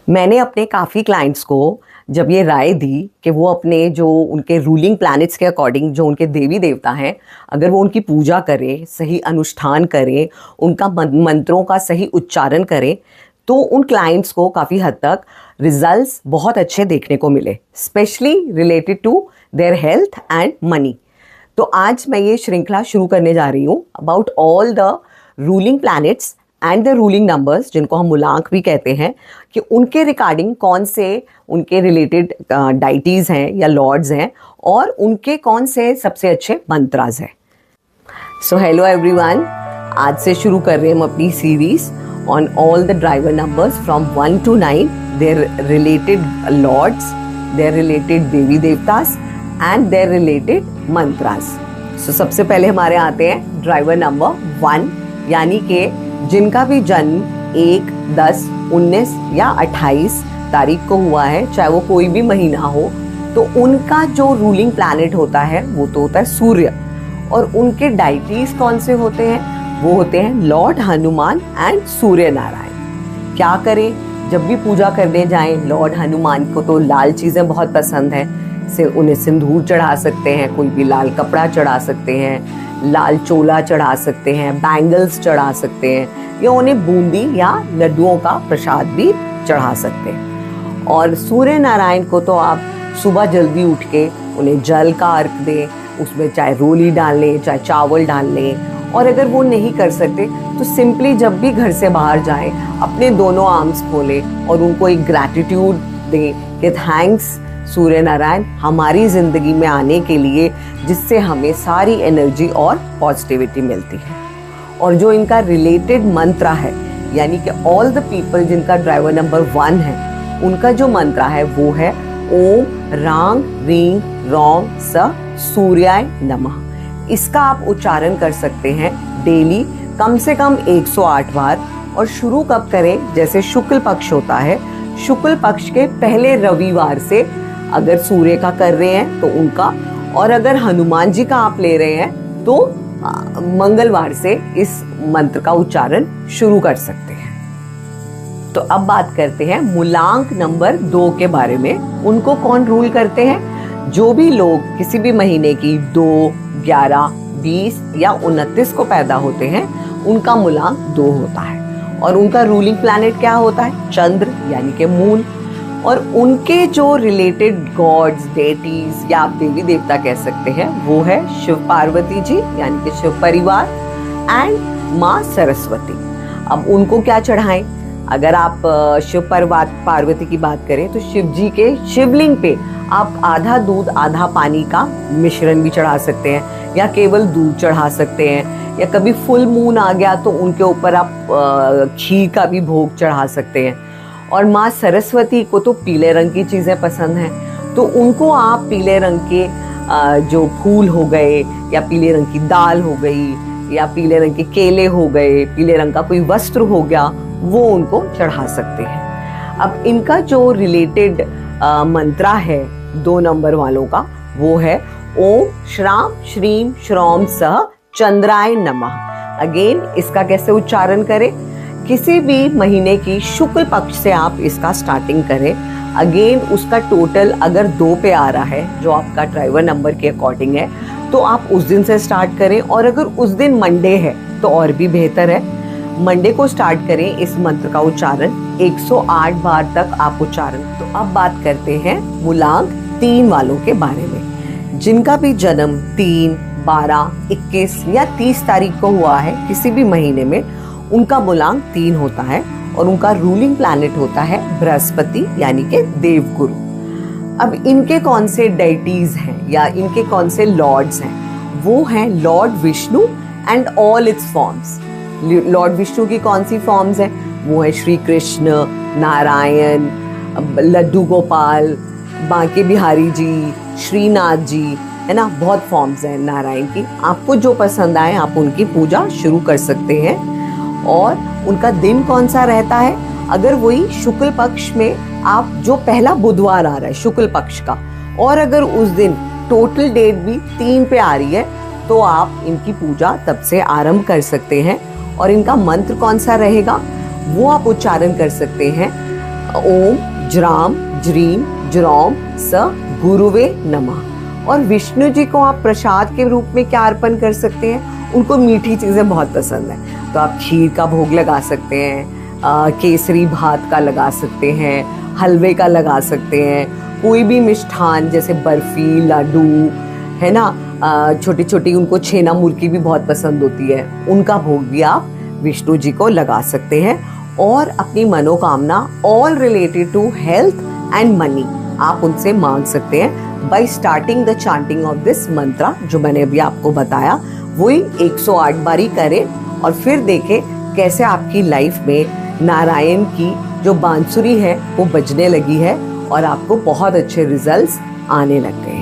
मैंने अपने काफ़ी क्लाइंट्स को जब ये राय दी कि वो अपने जो उनके रूलिंग प्लैनेट्स के अकॉर्डिंग जो उनके देवी देवता हैं, अगर वो उनकी पूजा करें, सही अनुष्ठान करें, उनका मंत्रों का सही उच्चारण करें, तो उन क्लाइंट्स को काफ़ी हद तक रिजल्ट्स बहुत अच्छे देखने को मिले, specially related to their health and money. तो आज मैं ये श्रृंखला शुरू करने जा रही हूँ about all the ruling planets and the ruling numbers, जिनको हम मूलांक भी कहते हैं, कि उनके रिगार्डिंग कौन से उनके रिलेटेड डाइटीज़ हैं या लॉर्ड्स हैं और उनके कौन से सबसे अच्छे मंत्रास हैं। सो हेलो एवरीवन, आज से शुरू कर रहे हैं हम अपनी series on all the driver numbers from 1 to 9, their related lords, their related देवी देवतास and their related mantras. So सबसे पहले हमारे आते हैं ड्राइवर नंबर 1, यानी कि जिनका भी जन्म 1, 10, 19 या 28 तारीख को हुआ है, चाहे वो कोई भी महीना हो, तो उनका जो रूलिंग प्लैनेट होता है वो तो होता है सूर्य। और उनके डाइटीज कौन से होते हैं? वो होते हैं लॉर्ड हनुमान एंड सूर्य नारायण। क्या करें? जब भी पूजा करने जाएं, लॉर्ड हनुमान को तो लाल चीज़ें बहुत पसंद है, से उन्हें सिंदूर चढ़ा सकते हैं, कोई भी लाल कपड़ा चढ़ा सकते हैं, लाल चोला चढ़ा सकते हैं, बैंगल्स चढ़ा सकते हैं, या उन्हें बूंदी या लड्डुओं का प्रसाद भी चढ़ा सकते हैं। और सूर्य नारायण को तो आप सुबह जल्दी उठ के उन्हें जल का अर्घ दें, उसमें चाहे रोली डाल लें, चाहे चावल डाल लें। और अगर वो नहीं कर सकते तो सिंपली जब भी घर से बाहर जाएं, अपने दोनों आर्म्स खोलें और उनको एक ग्रैटिट्यूड दें कि थैंक्स सूर्य नारायण हमारी ज़िंदगी में आने के लिए, जिससे हमें सारी एनर्जी और पॉजिटिविटी मिलती है। और जो इनका रिलेटेड मंत्र है, यानी कि ऑल द पीपल जिनका ड्राइवर नंबर 1 है, उनका जो मंत्र है वो है ओम रांग रींग रोंग स सूर्याय नमः। इसका आप उच्चारण कर सकते हैं डेली कम से कम 108 बार। और शुरू कब करें? जैसे शुक्ल पक्ष होता है, शुक्ल पक्ष के पहले रविवार से अगर सूर्य का कर रहे हैं तो उनका, और अगर हनुमान जी का आप ले रहे हैं तो मंगलवार से इस मंत्र का उच्चारण शुरू कर सकते हैं। तो अब बात करते हैं मूलांक नंबर 2 के बारे में। उनको कौन रूल करते हैं? जो भी लोग किसी भी महीने की 2, 11, 20 या 29 को पैदा होते हैं, उनका मूलांक 2 होता है। और उनका रूलिंग प्लैनेट क्या होता है? चंद्र, यानी कि मून। और उनके जो रिलेटेड गॉड्स, डेटीज या आप देवी देवता कह सकते हैं, वो है शिव पार्वती जी, यानी कि शिव परिवार, एंड माँ सरस्वती। अब उनको क्या चढ़ाएं? अगर आप शिव पार्वती की बात करें तो शिव जी के शिवलिंग पे आप आधा दूध आधा पानी का मिश्रण भी चढ़ा सकते हैं, या केवल दूध चढ़ा सकते हैं, या कभी फुल मून आ गया तो उनके ऊपर आप खीर का भी भोग चढ़ा सकते हैं। और माँ सरस्वती को तो पीले रंग की चीज़ें पसंद हैं, तो उनको आप पीले रंग के जो फूल हो गए, या पीले रंग की दाल हो गई, या पीले रंग के केले हो गए, पीले रंग का कोई वस्त्र हो गया, वो उनको चढ़ा सकते हैं। अब इनका जो रिलेटेड मंत्रा है 2 नंबर वालों का, वो है ओम श्राम श्रीम श्रौम सह चंद्राय नमः। अगेन इसका कैसे उच्चारण करें? किसी भी महीने की शुक्ल पक्ष से आप इसका स्टार्टिंग करें। अगेन उसका टोटल अगर 2 पे आ रहा है, जो आपका ड्राइवर नंबर के अकॉर्डिंग है, तो आप उस दिन से स्टार्ट करें। और अगर उस दिन मंडे है तो और भी बेहतर है, मंडे को स्टार्ट करें इस मंत्र का उच्चारण। 108 बार तक आप उच्चारण। तो अब बात करते हैं मूलांक 3 वालों के बारे में। जिनका भी जन्म 3, 12, 21 या 30 तारीख को हुआ है किसी भी महीने में, उनका मूलांक 3 होता है। और उनका रूलिंग प्लैनेट होता है बृहस्पति, यानी कि देवगुरु। अब इनके कौन से डेटीज हैं या इनके कौन से लॉर्ड्स हैं? वो हैं Lord Vishnu and all it's forms. Lord Vishnu की कौन सी फॉर्म्स हैं? वो है श्री कृष्ण, नारायण, लड्डू गोपाल, बांके बिहारी जी, श्रीनाथ जी, है ना, बहुत फॉर्म्स हैं नारायण की। आपको जो पसंद आए आप उनकी पूजा शुरू कर सकते हैं। और उनका दिन कौन सा रहता है? अगर वही शुक्ल पक्ष में आप जो पहला बुधवार आ रहा है शुक्ल पक्ष का, और अगर उस दिन टोटल डेट भी 3 पे आ रही है, तो आप इनकी पूजा तब से आरंभ कर सकते हैं। और इनका मंत्र कौन सा रहेगा वो आप उच्चारण कर सकते हैं। ओम ज्राम ज्रीम ज्रौम स गुरुवे नमः। और विष्णु जी को आप प्रसाद के रूप में क्या अर्पण कर सकते हैं? उनको मीठी चीज़ें बहुत पसंद है, तो आप खीर का भोग लगा सकते हैं, केसरी भात का लगा सकते हैं, हलवे का लगा सकते हैं, कोई भी मिष्ठान जैसे बर्फी लड्डू है ना, छोटी छोटी उनको छेना मुर्की भी बहुत पसंद होती है, उनका भोग भी आप विष्णु जी को लगा सकते हैं। और अपनी मनोकामना all related to health and money आप उनसे मांग सकते हैं by starting the chanting of this mantra, जो मैंने अभी आपको बताया वही 108 बारी करें और फिर देखें कैसे आपकी लाइफ में नारायण की जो बांसुरी है वो बजने लगी है और आपको बहुत अच्छे रिजल्ट्स आने लग गए।